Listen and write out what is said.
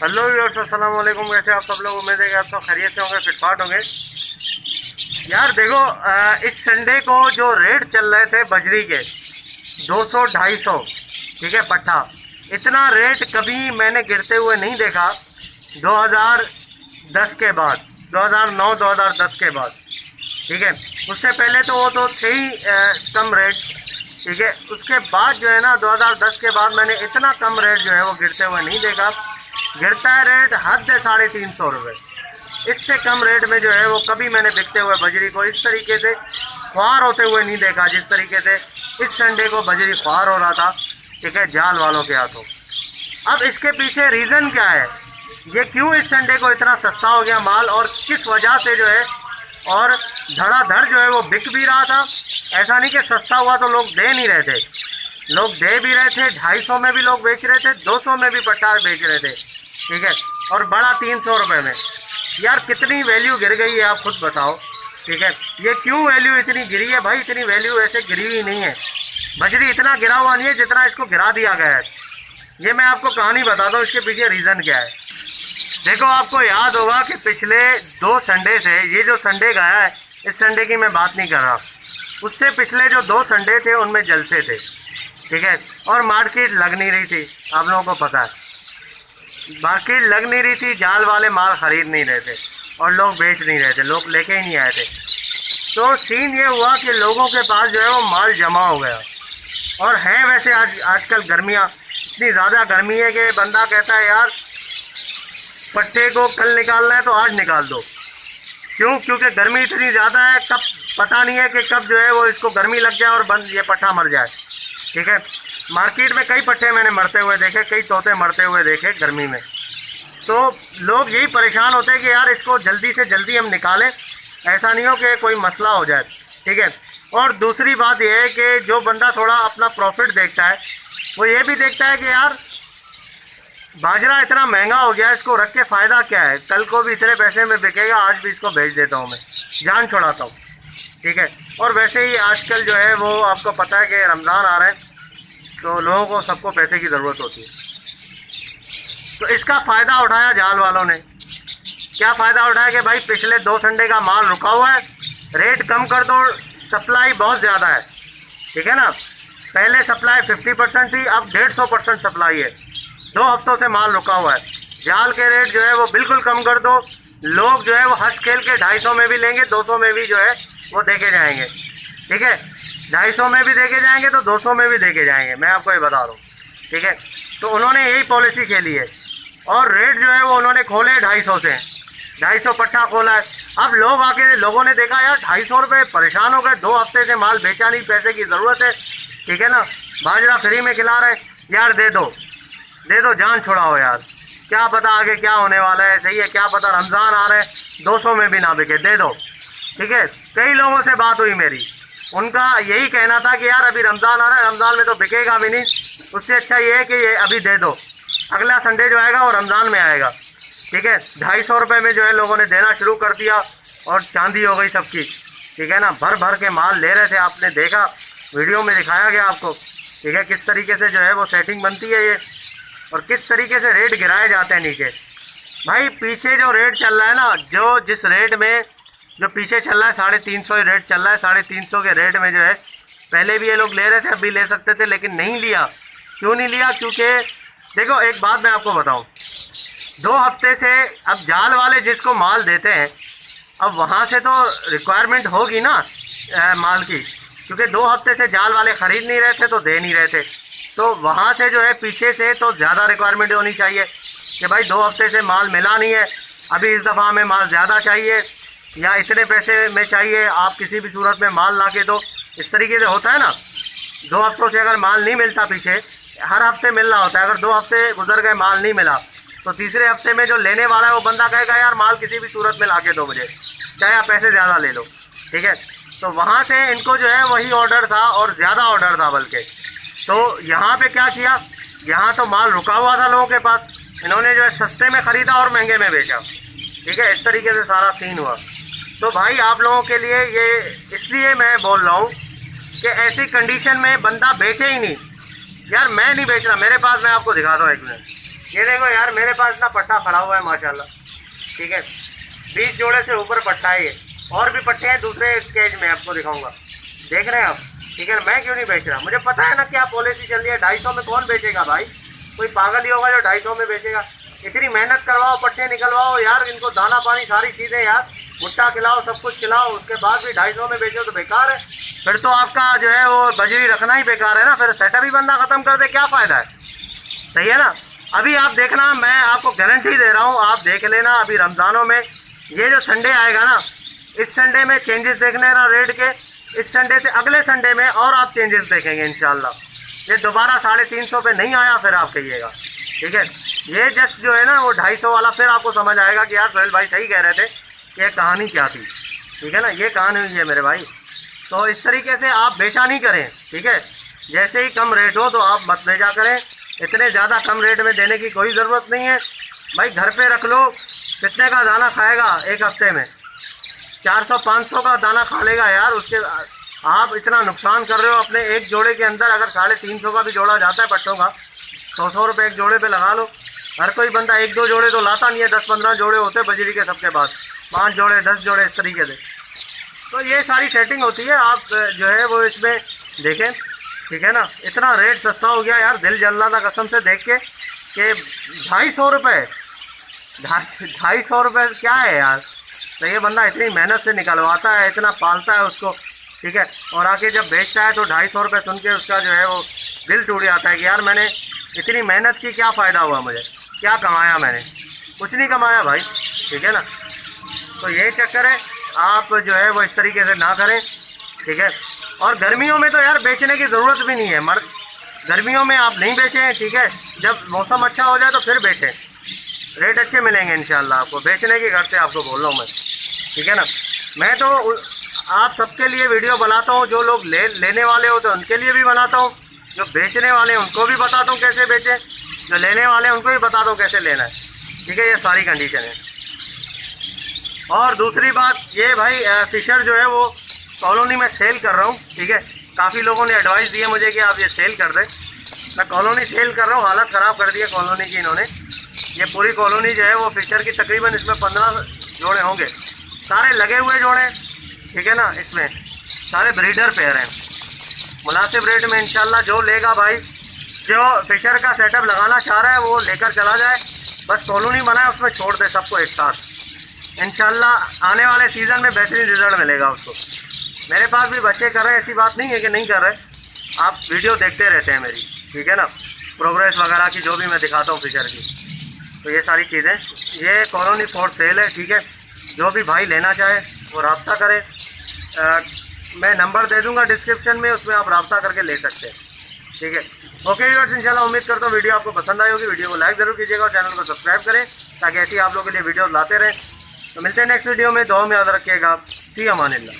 Hello viewers, अस्सलाम वालेकुम। कैसे आप सब लोग? उम्मीद है कि आप सब खैरियत से होंगे, फिटफाट होंगे। यार देखो, इस संडे को जो रेट चल रहे थे बजरी के 200-250, ठीक है, पट्टा। इतना रेट कभी मैंने गिरते हुए नहीं देखा 2010 के बाद, 2009-2010 के बाद, ठीक है। उससे पहले तो वो तो थे ही कम रेट, ठीक है। उसके बाद जो है ना 2010 के बाद मैंने इतना कम रेट जो है वो गिरते हुए नहीं देखा। गिरता है रेट हद है 350 रुपये। इससे कम रेट में जो है वो कभी मैंने बिकते हुए बजरी को इस तरीके से ख्वार होते हुए नहीं देखा, जिस तरीके से इस संडे को बजरी ख्वार हो रहा था, ठीक है, जाल वालों के हाथों। अब इसके पीछे रीज़न क्या है, ये क्यों इस संडे को इतना सस्ता हो गया माल, और किस वजह से जो है, और धड़ाधड़ जो है वो बिक भी रहा था। ऐसा नहीं कि सस्ता हुआ तो लोग दे नहीं रहे थे, लोग दे भी रहे थे। 250 में भी लोग बेच रहे थे, 200 में भी पट्टा बेच रहे थे, ठीक है, और बड़ा 300 रुपये में। यार कितनी वैल्यू गिर गई है, आप खुद बताओ, ठीक है। ये क्यों वैल्यू इतनी गिरी है भाई? इतनी वैल्यू ऐसे गिरी ही नहीं है। बजरी इतना गिरा हुआ नहीं है जितना इसको गिरा दिया गया है। ये मैं आपको कहानी बताता हूँ, इसके पीछे रीज़न क्या है। देखो, आपको याद होगा कि पिछले 2 संडे से, ये जो संडे गया है इस संडे की मैं बात नहीं कर रहा, उससे पिछले जो 2 संडे थे उनमें जलसे थे, ठीक है। और मार्केट लग नहीं रही थी, आप लोगों को पता है, मार्केट लग नहीं रही थी। जाल वाले माल ख़रीद नहीं रहे थे और लोग बेच नहीं रहे थे, लोग लेके ही नहीं आए थे। तो सीन ये हुआ कि लोगों के पास जो है वो माल जमा हो गया। और है वैसे आजकल गर्मियाँ इतनी ज़्यादा गर्मी है कि बंदा कहता है यार पट्टे को कल निकालना है तो आज निकाल दो। क्यों? क्योंकि गर्मी इतनी ज़्यादा है, कब पता नहीं है कि कब जो है वो इसको गर्मी लग जाए और बंद ये पट्टा मर जाए, ठीक है। मार्केट में कई पट्टे मैंने मरते हुए देखे, कई तोते मरते हुए देखे गर्मी में। तो लोग यही परेशान होते हैं कि यार इसको जल्दी से जल्दी हम निकालें, ऐसा नहीं हो कि कोई मसला हो जाए, ठीक है। और दूसरी बात यह है कि जो बंदा थोड़ा अपना प्रॉफिट देखता है वो ये भी देखता है कि यार बाजरा इतना महंगा हो गया, इसको रख के फ़ायदा क्या है, कल को भी इतने पैसे में बिकेगा, आज भी इसको बेच देता हूँ, मैं जान छुड़ाता हूँ, ठीक है। और वैसे ही आजकल जो है वो आपको पता है कि रमज़ान आ रहा है, तो लोगों को सबको पैसे की ज़रूरत होती है। तो इसका फ़ायदा उठाया जाल वालों ने। क्या फ़ायदा उठाया कि भाई पिछले 2 संडे का माल रुका हुआ है, रेट कम कर दो, सप्लाई बहुत ज़्यादा है, ठीक है ना। पहले सप्लाई 50% थी, अब 150% सप्लाई है। 2 हफ्तों से माल रुका हुआ है। जाल के रेट जो है वो बिल्कुल कम कर दो, लोग जो है वो हंस खेल के 250 में भी लेंगे, 200 में भी जो है वो देके जाएंगे, ठीक है। 250 में भी देके जाएंगे तो 200 में भी देके जाएंगे, मैं आपको ये बता रहा हूँ, ठीक है। तो उन्होंने यही पॉलिसी खेली है और रेट जो है वो उन्होंने खोले 250 से, 250 पट्टा खोला है। अब लोगों ने देखा यार 250 रुपये, परेशान हो गए, 2 हफ्ते से माल बेचा नहीं, पैसे की ज़रूरत है, ठीक है ना। बाजरा फ्री में खिला रहे, यार दे दो, जान छुड़ाओ यार, क्या पता आगे क्या होने वाला है, सही है, क्या पता रमज़ान आ रहे हैं 200 में भी ना बिके, दे दो, ठीक है। कई लोगों से बात हुई मेरी, उनका यही कहना था कि यार अभी रमज़ान आ रहा है, रमज़ान में तो बिकेगा भी नहीं, उससे अच्छा ये है कि ये अभी दे दो, अगला संडे जो आएगा वो रमज़ान में आएगा, ठीक है। 250 रुपये में जो है लोगों ने देना शुरू कर दिया और चांदी हो गई सबकी, ठीक है ना। भर भर के माल ले रहे थे, आपने देखा, वीडियो में दिखाया गया आपको, ठीक है, किस तरीके से जो है वो सेटिंग बनती है ये, और किस तरीके से रेट गिराए जाते हैं नीचे। भाई पीछे जो रेट चल रहा है ना, जो जिस रेट में जो पीछे चल रहा है 350 रेट चल रहा है, 350 के रेट में जो है पहले भी ये लोग ले रहे थे, अभी ले सकते थे, लेकिन नहीं लिया। क्यों नहीं लिया? क्योंकि देखो एक बात मैं आपको बताऊं, 2 हफ्ते से अब जाल वाले जिसको माल देते हैं, अब वहाँ से तो रिक्वायरमेंट होगी ना माल की, क्योंकि 2 हफ्ते से जाल वाले ख़रीद नहीं रहे थे तो दे नहीं रहे थे, तो वहाँ से जो है पीछे से तो ज़्यादा रिक्वायरमेंट होनी चाहिए कि भाई 2 हफ्ते से माल मिला नहीं है, अभी इस दफ़ा हमें माल ज़्यादा चाहिए या इतने पैसे में चाहिए, आप किसी भी सूरत में माल ला के दो। इस तरीके से होता है ना। 2 हफ्तों से अगर माल नहीं मिलता, पीछे हर हफ्ते मिल रहा होता है, अगर 2 हफ्ते गुजर गए माल नहीं मिला तो तीसरे हफ्ते में जो लेने वाला है वो बंदा कहेगा यार माल किसी भी सूरत में ला के दो मुझे, चाहे आप पैसे ज़्यादा ले लो, ठीक है। तो वहाँ से इनको जो है वही ऑर्डर था और ज़्यादा ऑर्डर था बल्कि। तो यहाँ पे क्या किया, यहाँ तो माल रुका हुआ था लोगों के पास, इन्होंने जो है सस्ते में ख़रीदा और महंगे में बेचा, ठीक है। इस तरीके से सारा सीन हुआ। तो भाई आप लोगों के लिए ये इसलिए मैं बोल रहा हूँ कि ऐसी कंडीशन में बंदा बेचे ही नहीं। यार मैं नहीं बेच रहा, मेरे पास, मैं आपको दिखाता हूँ एक मिनट, ये देखो यार, मेरे पास ना पट्टा खड़ा हुआ है माशाल्लाह, ठीक है, 20 जोड़े से ऊपर पट्टा है ये। और भी पट्टे हैं दूसरे केज में, आपको दिखाऊंगा, देख रहे हैं आप, ठीक है। मैं क्यों नहीं बेच रहा, मुझे पता है ना क्या पॉलिसी चल रही है। 250 में कौन बेचेगा भाई, कोई पागल ही होगा जो 250 में बेचेगा। इतनी मेहनत करवाओ, पट्टे निकलवाओ यार, इनको दाना पानी सारी चीज़ें यार, भुट्टा खिलाओ, सब कुछ खिलाओ, उसके बाद भी 250 में बेचो तो बेकार है। फिर तो आपका जो है वो बजरी रखना ही बेकार है ना, फिर सेटअप ही बंदा ख़त्म कर दे, क्या फ़ायदा है, सही है ना। अभी आप देखना, मैं आपको गारंटी दे रहा हूँ, आप देख लेना अभी रमज़ानों में ये जो संडे आएगा ना, इस संडे में चेंजेस देखने ना रेट के, इस संडे से अगले संडे में और आप चेंजेस देखेंगे इंशाल्लाह। ये दोबारा 350 पे नहीं आया फिर आप कहिएगा, ठीक है। ये जस्ट जो है ना वो 250 वाला, फिर आपको समझ आएगा कि यार सोहेल भाई सही कह रहे थे कि ये कहानी क्या थी, ठीक है ना। ये कहानी हुई है मेरे भाई। तो इस तरीके से आप बेचा नहीं करें, ठीक है। जैसे ही कम रेट हो तो आप मत भेजा करें, इतने ज़्यादा कम रेट में देने की कोई ज़रूरत नहीं है भाई। घर पे रख लो, कितने का दाना खाएगा एक हफ्ते में, 400-500 का दाना खा लेगा यार। उसके आप इतना नुकसान कर रहे हो अपने एक जोड़े के अंदर। अगर 350 का भी जोड़ा जाता है पट्टों का, 100 रुपये एक जोड़े पे लगा लो। हर कोई बंदा 1-2 जोड़े तो लाता नहीं है, 10-15 जोड़े होते हैं बजरी के, सबके पास 5 जोड़े 10 जोड़े इस तरीके से। तो ये सारी सेटिंग होती है, आप जो है वो इसमें देखें, ठीक है ना। इतना रेट सस्ता हो गया यार, दिल जल रहा था कसम से देख के कि 250 रुपये, 250 रुपये क्या है यार। तो ये बंदा इतनी मेहनत से निकलवाता है, इतना पालता है उसको, ठीक है, और आके जब बेचता है तो 250 रुपये सुन के उसका जो है वो दिल टूट जाता है कि यार मैंने इतनी मेहनत की, क्या फ़ायदा हुआ, मुझे क्या कमाया, मैंने कुछ नहीं कमाया भाई, ठीक है ना। तो यही चक्कर है, आप जो है वो इस तरीके से ना करें, ठीक है। और गर्मियों में तो यार बेचने की ज़रूरत भी नहीं है, मर्द गर्मियों में आप नहीं बेचें, ठीक है। जब मौसम अच्छा हो जाए तो फिर बेचें, रेट अच्छे मिलेंगे इंशाल्लाह आपको, बेचने के घर से आपको बोल रहा हूँ मैं, ठीक है ना। मैं तो आप सबके लिए वीडियो बनाता हूँ, जो लोग लेने वाले होते हैं उनके लिए भी बनाता हूँ, जो बेचने वाले हैं उनको भी बताता हूँ कैसे बेचें, जो लेने वाले हैं उनको भी बताता हूँ कैसे लेना है, ठीक है। ये सारी कंडीशन है। और दूसरी बात ये भाई, फिशर जो है वो कॉलोनी में सेल कर रहा हूँ, ठीक है। काफ़ी लोगों ने एडवाइस दिया मुझे कि आप ये सेल कर दें, मैं कॉलोनी सेल कर रहा हूँ। हालत ख़राब कर दी है कॉलोनी की इन्होंने। ये पूरी कॉलोनी जो है वो फिशर की तकरीबन इसमें 15 जोड़े होंगे, सारे लगे हुए जोड़े, ठीक है ना। इसमें सारे ब्रीडर पेयर हैं, मुनासिब रेट में इंशाल्लाह। जो लेगा भाई, जो फिशर का सेटअप लगाना चाह रहा है वो लेकर चला जाए, बस कॉलोनी बनाए उसमें छोड़ दे सबको एक साथ। इंशाल्लाह आने वाले सीज़न में बेहतरीन रिजल्ट मिलेगा उसको। मेरे पास भी बच्चे कर रहे हैं, ऐसी बात नहीं है कि नहीं कर रहे, आप वीडियो देखते रहते हैं मेरी, ठीक है ना, प्रोग्रेस वगैरह की जो भी मैं दिखाता हूँ फिशर की। तो ये सारी चीज़ें, ये कॉलोनी फॉर सेल है, ठीक है। जो भी भाई लेना चाहे वो रब्ता करे, मैं नंबर दे दूंगा डिस्क्रिप्शन में, उसमें आप रब्ता करके ले सकते हैं, ठीक है। ओके व्यूअर्स, इंशाल्लाह उम्मीद करता हूँ वीडियो आपको पसंद आई होगी। वीडियो को लाइक ज़रूर कीजिएगा और चैनल को सब्सक्राइब करें ताकि ऐसी आप लोगों के लिए वीडियो लाते रहें। तो मिलते हैं नेक्स्ट वीडियो में, दुआ में याद रखिएगा। फी अमानिल्लाह।